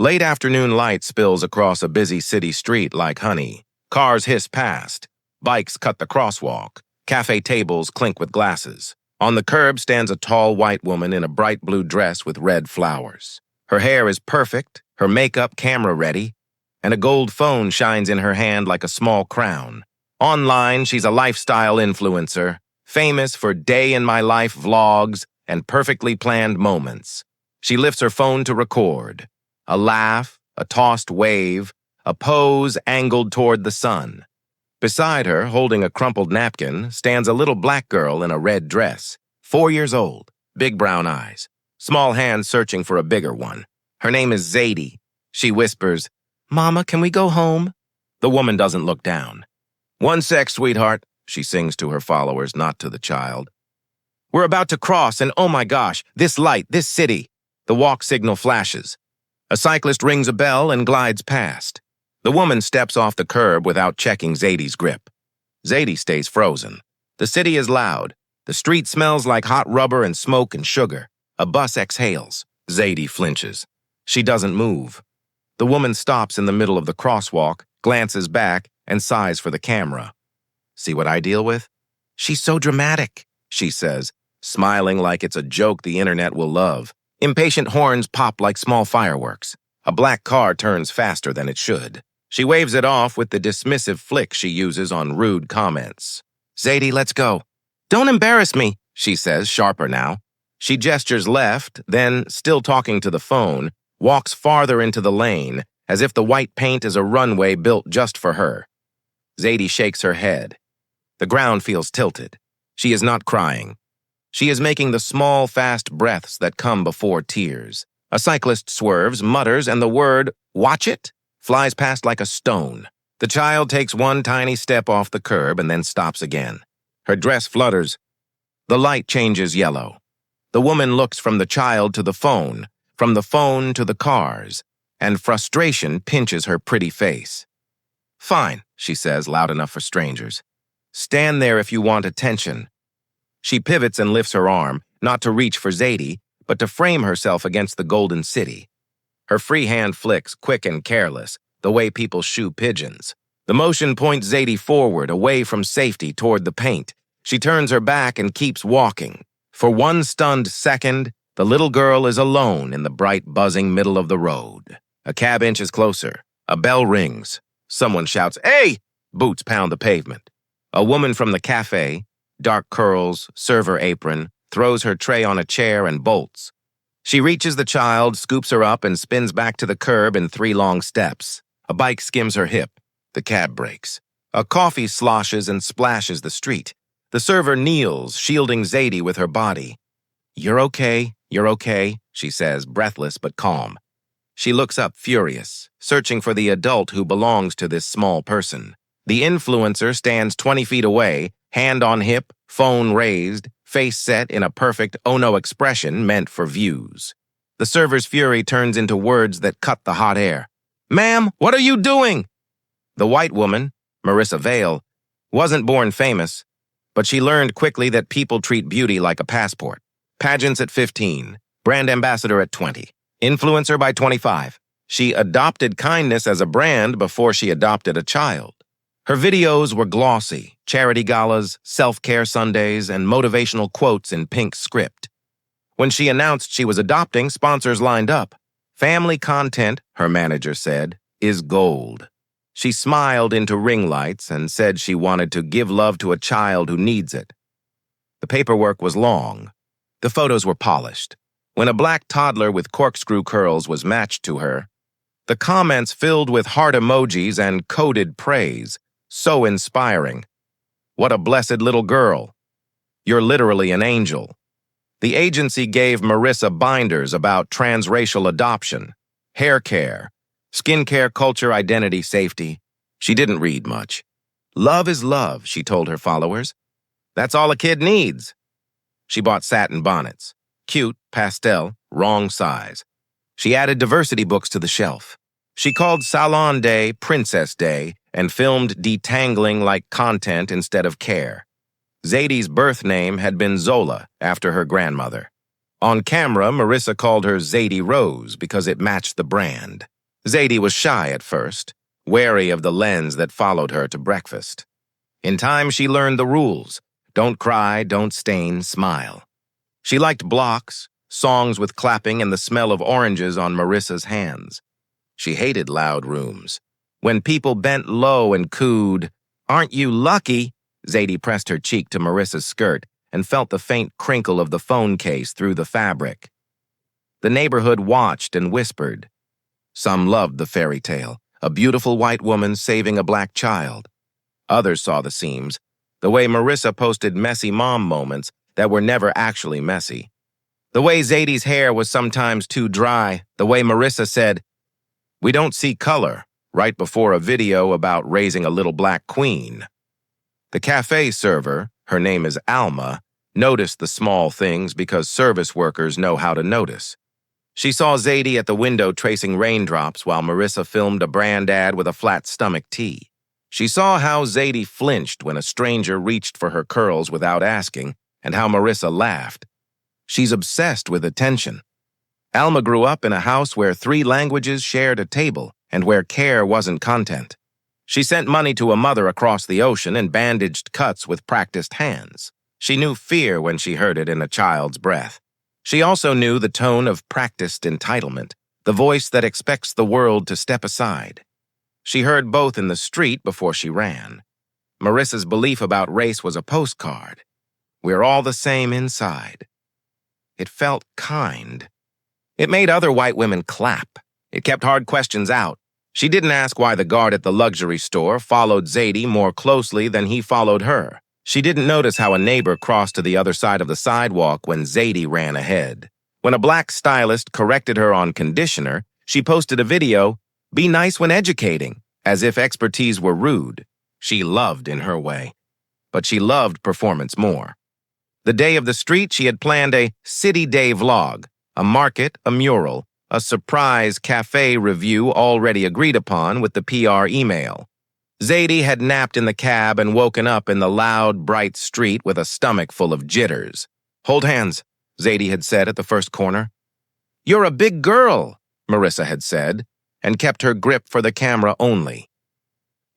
Late afternoon light spills across a busy city street like honey. Cars hiss past. Bikes cut the crosswalk. Cafe tables clink with glasses. On the curb stands a tall white woman in a bright blue dress with red flowers. Her hair is perfect, her makeup camera-ready, and a gold phone shines in her hand like a small crown. Online, she's a lifestyle influencer, famous for day-in-my-life vlogs and perfectly planned moments. She lifts her phone to record. A laugh, a tossed wave, a pose angled toward the sun. Beside her, holding a crumpled napkin, stands a little black girl in a red dress, 4 years old, big brown eyes, small hands searching for a bigger one. Her name is Zadie. She whispers, "Mama, can we go home?" The woman doesn't look down. "1 sec, sweetheart," she sings to her followers, not to the child. "We're about to cross, and oh my gosh, this light, this city." The walk signal flashes. A cyclist rings a bell and glides past. The woman steps off the curb without checking Zadie's grip. Zadie stays frozen. The city is loud. The street smells like hot rubber and smoke and sugar. A bus exhales. Zadie flinches. She doesn't move. The woman stops in the middle of the crosswalk, glances back, and sighs for the camera. "See what I deal with?" "She's so dramatic," she says, smiling like it's a joke the internet will love. Impatient horns pop like small fireworks. A black car turns faster than it should. She waves it off with the dismissive flick she uses on rude comments. "Zadie, let's go." "Don't embarrass me," she says, sharper now. She gestures left, then, still talking to the phone, walks farther into the lane, as if the white paint is a runway built just for her. Zadie shakes her head. The ground feels tilted. She is not crying. She is making the small, fast breaths that come before tears. A cyclist swerves, mutters, and the word, "Watch it," flies past like a stone. The child takes one tiny step off the curb and then stops again. Her dress flutters. The light changes yellow. The woman looks from the child to the phone, from the phone to the cars, and frustration pinches her pretty face. "Fine," she says, loud enough for strangers. "Stand there if you want attention." She pivots and lifts her arm, not to reach for Zadie, but to frame herself against the golden city. Her free hand flicks, quick and careless, the way people shoo pigeons. The motion points Zadie forward, away from safety, toward the paint. She turns her back and keeps walking. For one stunned second, the little girl is alone in the bright, buzzing middle of the road. A cab inches closer. A bell rings. Someone shouts, "Hey!" Boots pound the pavement. A woman from the cafe, dark curls, server apron, throws her tray on a chair and bolts. She reaches the child, scoops her up, and spins back to the curb in 3 long steps. A bike skims her hip. The cab brakes. A coffee sloshes and splashes the street. The server kneels, shielding Zadie with her body. You're okay," she says, breathless but calm. She looks up, furious, searching for the adult who belongs to this small person. The influencer stands 20 feet away, hand on hip, phone raised, face set in a perfect oh-no expression meant for views. The server's fury turns into words that cut the hot air. "Ma'am, what are you doing?" The white woman, Marissa Vale, wasn't born famous, but she learned quickly that people treat beauty like a passport. Pageants at 15, brand ambassador at 20, influencer by 25. She adopted kindness as a brand before she adopted a child. Her videos were glossy, charity galas, self-care Sundays, and motivational quotes in pink script. When she announced she was adopting, sponsors lined up. Family content, her manager said, is gold. She smiled into ring lights and said she wanted to give love to a child who needs it. The paperwork was long. The photos were polished. When a black toddler with corkscrew curls was matched to her, the comments filled with heart emojis and coded praise. So inspiring. "What a blessed little girl. You're literally an angel." The agency gave Marissa binders about transracial adoption, hair care, skincare culture, identity, safety. She didn't read much. Love is love, she told her followers. That's all a kid needs. She bought satin bonnets. Cute, pastel, wrong size. She added diversity books to the shelf. She called Salon Day Princess Day and filmed detangling like content instead of care. Zadie's birth name had been Zola, after her grandmother. On camera, Marissa called her Zadie Rose because it matched the brand. Zadie was shy at first, wary of the lens that followed her to breakfast. In time, she learned the rules. Don't cry, don't stain, smile. She liked blocks, songs with clapping, and the smell of oranges on Marissa's hands. She hated loud rooms. When people bent low and cooed, "Aren't you lucky?" Zadie pressed her cheek to Marissa's skirt and felt the faint crinkle of the phone case through the fabric. The neighborhood watched and whispered. Some loved the fairy tale, a beautiful white woman saving a black child. Others saw the seams, the way Marissa posted messy mom moments that were never actually messy. The way Zadie's hair was sometimes too dry, the way Marissa said, "We don't see color," right before a video about raising a little black queen. The cafe server, her name is Alma, noticed the small things because service workers know how to notice. She saw Zadie at the window tracing raindrops while Marissa filmed a brand ad with a flat stomach tea. She saw how Zadie flinched when a stranger reached for her curls without asking, and how Marissa laughed. She's obsessed with attention. Alma grew up in a house where 3 languages shared a table and where care wasn't content. She sent money to a mother across the ocean and bandaged cuts with practiced hands. She knew fear when she heard it in a child's breath. She also knew the tone of practiced entitlement, the voice that expects the world to step aside. She heard both in the street before she ran. Marissa's belief about race was a postcard. We're all the same inside. It felt kind. It made other white women clap. It kept hard questions out. She didn't ask why the guard at the luxury store followed Zadie more closely than he followed her. She didn't notice how a neighbor crossed to the other side of the sidewalk when Zadie ran ahead. When a black stylist corrected her on conditioner, she posted a video, "Be nice when educating," as if expertise were rude. She loved in her way. But she loved performance more. The day of the street, she had planned a city day vlog, a market, a mural, a surprise cafe review already agreed upon with the PR email. Zadie had napped in the cab and woken up in the loud, bright street with a stomach full of jitters. "Hold hands," Zadie had said at the first corner. "You're a big girl," Marissa had said, and kept her grip for the camera only.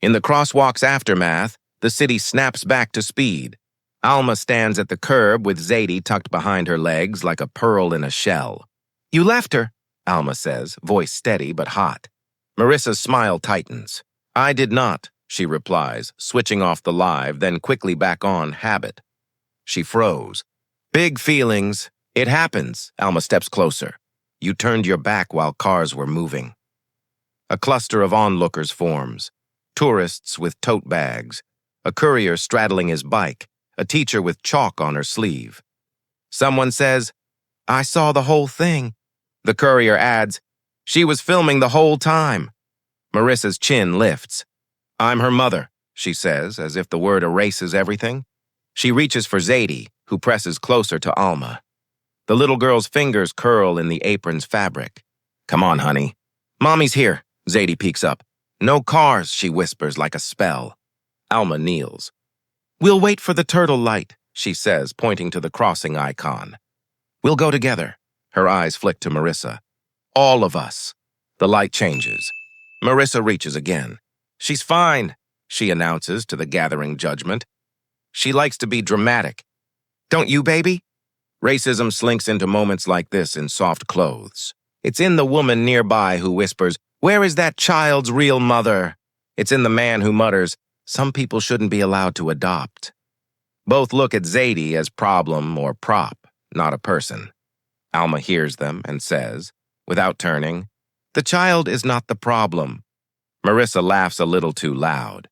In the crosswalk's aftermath, the city snaps back to speed. Alma stands at the curb with Zadie tucked behind her legs like a pearl in a shell. "You left her," Alma says, voice steady but hot. Marissa's smile tightens. "I did not," she replies, switching off the live, then quickly back on habit. She froze. "Big feelings. It happens." Alma steps closer. "You turned your back while cars were moving." A cluster of onlookers forms. Tourists with tote bags. A courier straddling his bike. A teacher with chalk on her sleeve. Someone says, "I saw the whole thing." The courier adds, "She was filming the whole time." Marissa's chin lifts. "I'm her mother," she says, as if the word erases everything. She reaches for Zadie, who presses closer to Alma. The little girl's fingers curl in the apron's fabric. "Come on, honey." "Mommy's here." Zadie peeks up. "No cars," she whispers like a spell. Alma kneels. "We'll wait for the turtle light," she says, pointing to the crossing icon. "We'll go together." Her eyes flick to Marissa. "All of us." The light changes. Marissa reaches again. "She's fine," she announces to the gathering judgment. She likes to be dramatic. "Don't you, baby?" Racism slinks into moments like this in soft clothes. It's in the woman nearby who whispers, "Where is that child's real mother?" It's in the man who mutters, "Some people shouldn't be allowed to adopt." Both look at Zadie as problem or prop, not a person. Alma hears them and says, without turning, "The child is not the problem." Marissa laughs a little too loud.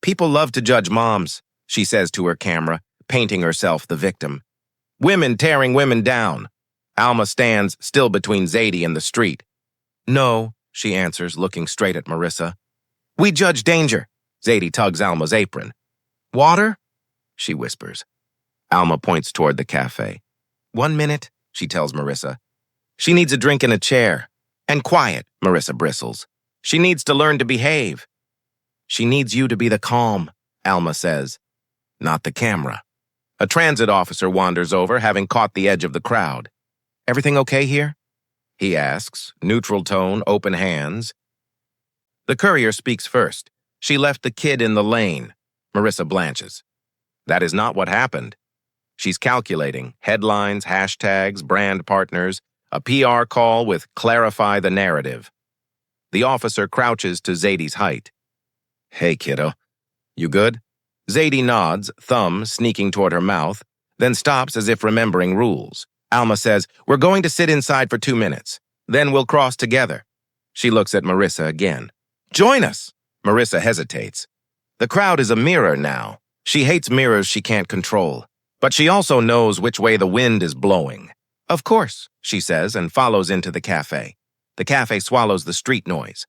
"People love to judge moms," she says to her camera, painting herself the victim. "Women tearing women down." Alma stands still between Zadie and the street. "No," she answers, looking straight at Marissa. "We judge danger." Zadie tugs Alma's apron. "Water?" she whispers. Alma points toward the cafe. "1 minute," she tells Marissa. "She needs a drink in a chair." "And quiet," Marissa bristles. "She needs to learn to behave." "She needs you to be the calm," Alma says. Not the camera. A transit officer wanders over, having caught the edge of the crowd. "Everything okay here?" he asks, neutral tone, open hands. The courier speaks first. She left the kid in the lane. Marissa blanches. That is not what happened. She's calculating headlines, hashtags, brand partners, a PR call with clarify the narrative. The officer crouches to Zadie's height. Hey, kiddo. You good? Zadie nods, thumb sneaking toward her mouth, then stops as if remembering rules. Alma says, we're going to sit inside for 2 minutes. Then we'll cross together. She looks at Marissa again. Join us! Marissa hesitates. The crowd is a mirror now. She hates mirrors she can't control. But she also knows which way the wind is blowing. Of course, she says, and follows into the cafe. The cafe swallows the street noise.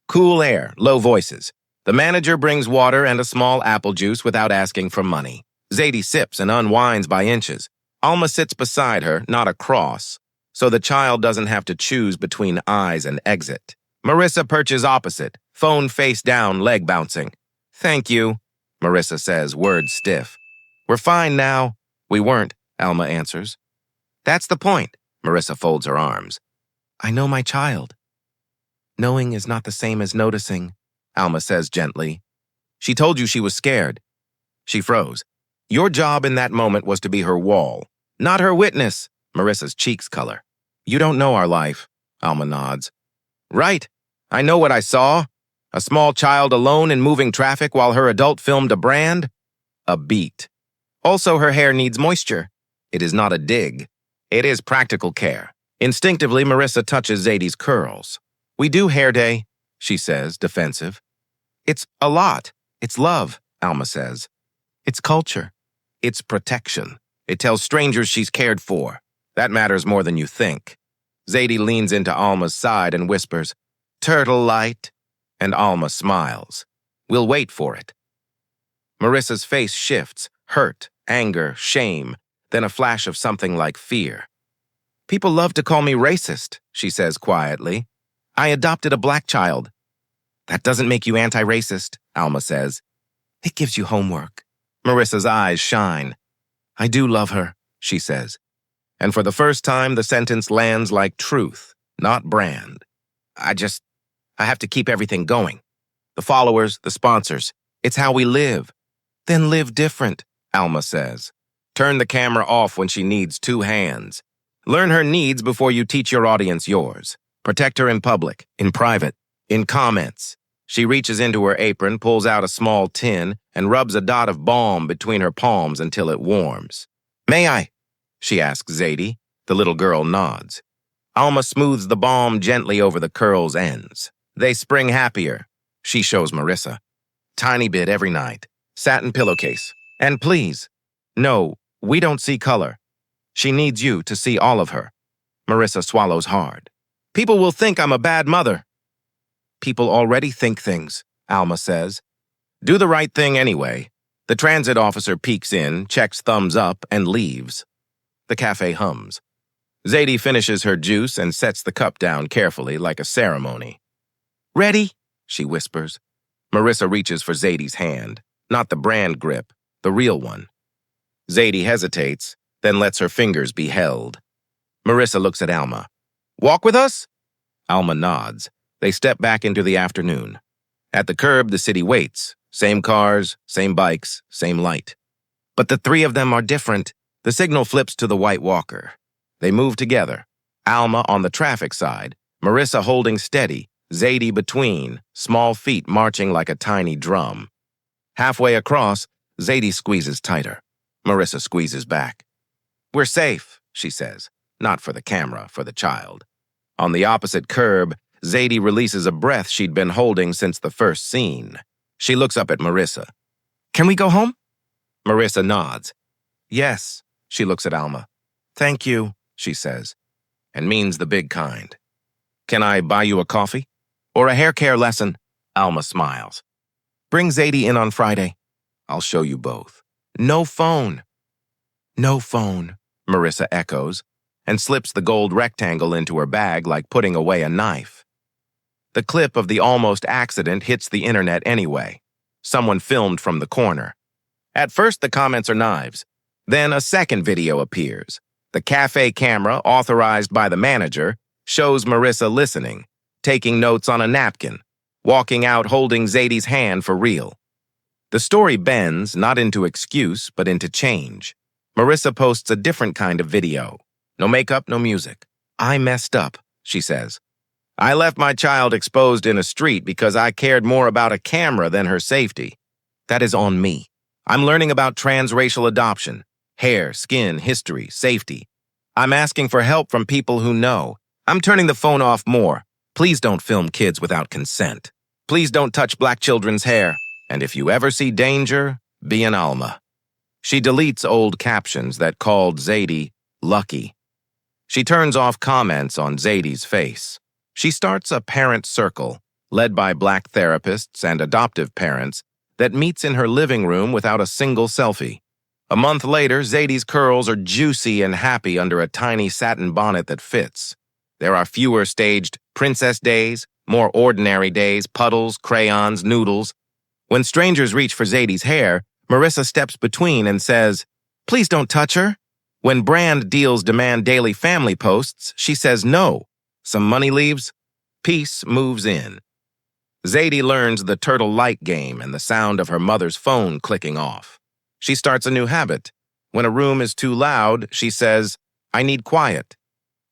Cool air, low voices. The manager brings water and a small apple juice without asking for money. Zadie sips and unwinds by inches. Alma sits beside her, not across, so the child doesn't have to choose between eyes and exit. Marissa perches opposite, phone face down, leg bouncing. Thank you, Marissa says, words stiff. We're fine now. We weren't, Alma answers. That's the point, Marissa folds her arms. I know my child. Knowing is not the same as noticing, Alma says gently. She told you she was scared. She froze. Your job in that moment was to be her wall, not her witness, Marissa's cheeks color. You don't know our life, Alma nods. Right. I know what I saw. A small child alone in moving traffic while her adult filmed a brand. A beat. Also, her hair needs moisture. It is not a dig. It is practical care. Instinctively, Marissa touches Zadie's curls. We do hair day, she says, defensive. It's a lot. It's love, Alma says. It's culture. It's protection. It tells strangers she's cared for. That matters more than you think. Zadie leans into Alma's side and whispers, Turtle light. And Alma smiles. We'll wait for it. Marissa's face shifts, hurt, anger, shame, then a flash of something like fear. People love to call me racist, she says quietly. I adopted a black child. That doesn't make you anti-racist, Alma says. It gives you homework. Marissa's eyes shine. I do love her, she says. And for the first time, the sentence lands like truth, not brand. I have to keep everything going. The followers, the sponsors. It's how we live. Then live different, Alma says. Turn the camera off when she needs 2 hands. Learn her needs before you teach your audience yours. Protect her in public, in private, in comments. She reaches into her apron, pulls out a small tin, and rubs a dot of balm between her palms until it warms. May I? She asks Zadie. The little girl nods. Alma smooths the balm gently over the curl's ends. They spring happier. She shows Marissa. Tiny bit every night. Satin pillowcase. And please, no, we don't see color. She needs you to see all of her. Marissa swallows hard. People will think I'm a bad mother. People already think things, Alma says. Do the right thing anyway. The transit officer peeks in, checks thumbs up, and leaves. The cafe hums. Zadie finishes her juice and sets the cup down carefully like a ceremony. Ready? She whispers. Marissa reaches for Zadie's hand, not the brand grip, the real one. Zadie hesitates, then lets her fingers be held. Marissa looks at Alma. Walk with us? Alma nods. They step back into the afternoon. At the curb, the city waits. Same cars, same bikes, same light. But the 3 of them are different. The signal flips to the white walker. They move together. Alma on the traffic side, Marissa holding steady, Zadie between, small feet marching like a tiny drum. Halfway across, Zadie squeezes tighter. Marissa squeezes back. We're safe, she says. Not for the camera, for the child. On the opposite curb, Zadie releases a breath she'd been holding since the first scene. She looks up at Marissa. Can we go home? Marissa nods. Yes, she looks at Alma. Thank you, she says, and means the big kind. Can I buy you a coffee? Or a hair care lesson? Alma smiles. Bring Zadie in on Friday. I'll show you both. No phone. No phone, Marissa echoes, and slips the gold rectangle into her bag like putting away a knife. The clip of the almost accident hits the internet anyway. Someone filmed from the corner. At first, the comments are knives. Then a second video appears. The cafe camera, authorized by the manager, shows Marissa listening, taking notes on a napkin. walking out holding Zadie's hand for real. The story bends, not into excuse, but into change. Marissa posts a different kind of video. No makeup, no music. I messed up, she says. I left my child exposed in a street because I cared more about a camera than her safety. That is on me. I'm learning about transracial adoption, hair, skin, history, safety. I'm asking for help from people who know. I'm turning the phone off more. Please don't film kids without consent. Please don't touch black children's hair. And if you ever see danger, be an Alma. She deletes old captions that called Zadie lucky. She turns off comments on Zadie's face. She starts a parent circle, led by black therapists and adoptive parents, that meets in her living room without a single selfie. A month later, Zadie's curls are juicy and happy under a tiny satin bonnet that fits. There are fewer staged princess days, more ordinary days, puddles, crayons, noodles. When strangers reach for Zadie's hair, Marissa steps between and says, "Please don't touch her." When brand deals demand daily family posts, she says no. Some money leaves, peace moves in. Zadie learns the turtle light game and the sound of her mother's phone clicking off. She starts a new habit. When a room is too loud, she says, "I need quiet."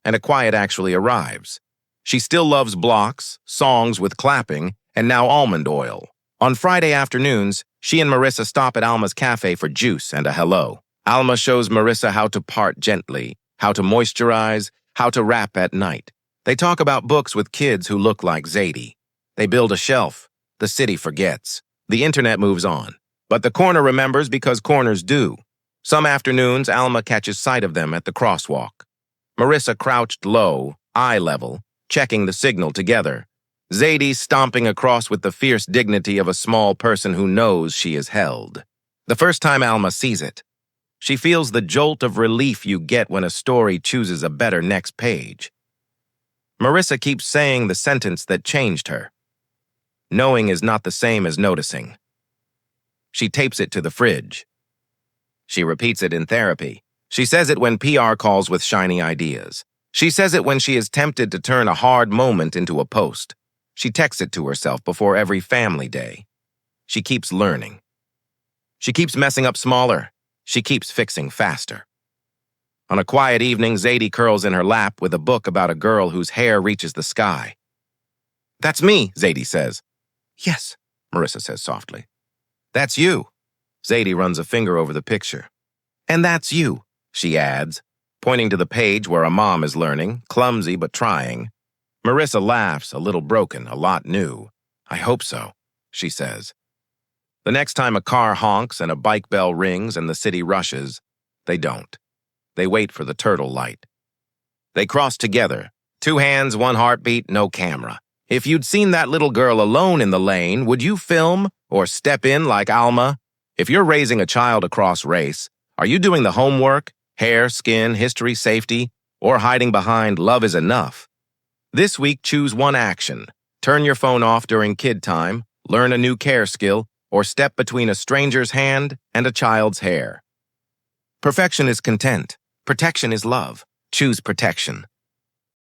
And a quiet actually arrives. She still loves blocks, songs with clapping, and now almond oil. On Friday afternoons, she and Marissa stop at Alma's cafe for juice and a hello. Alma shows Marissa how to part gently, how to moisturize, how to wrap at night. They talk about books with kids who look like Zadie. They build a shelf. The city forgets. The internet moves on. But the corner remembers because corners do. Some afternoons, Alma catches sight of them at the crosswalk. Marissa crouched low, eye level, checking the signal together. Zadie stomping across with the fierce dignity of a small person who knows she is held. The first time Alma sees it, she feels the jolt of relief you get when a story chooses a better next page. Marissa keeps saying the sentence that changed her. Knowing is not the same as noticing. She tapes it to the fridge. She repeats it in therapy. She says it when PR calls with shiny ideas. She says it when she is tempted to turn a hard moment into a post. She texts it to herself before every family day. She keeps learning. She keeps messing up smaller. She keeps fixing faster. On a quiet evening, Zadie curls in her lap with a book about a girl whose hair reaches the sky. "That's me," Zadie says. "Yes," Marissa says softly. "That's you." Zadie runs a finger over the picture. "And that's you," she adds, pointing to the page where a mom is learning, clumsy but trying. Marissa laughs, a little broken, a lot new. "I hope so," she says. The next time a car honks and a bike bell rings and the city rushes, they don't. They wait for the turtle light. They cross together. 2 hands, 1 heartbeat, no camera. If you'd seen that little girl alone in the lane, would you film or step in like Alma? If you're raising a child across race, are you doing the homework, hair, skin, history, safety, or hiding behind love is enough? This week, choose one action. Turn your phone off during kid time, learn a new care skill, or step between a stranger's hand and a child's hair. Perfection is content. Protection is love. Choose protection.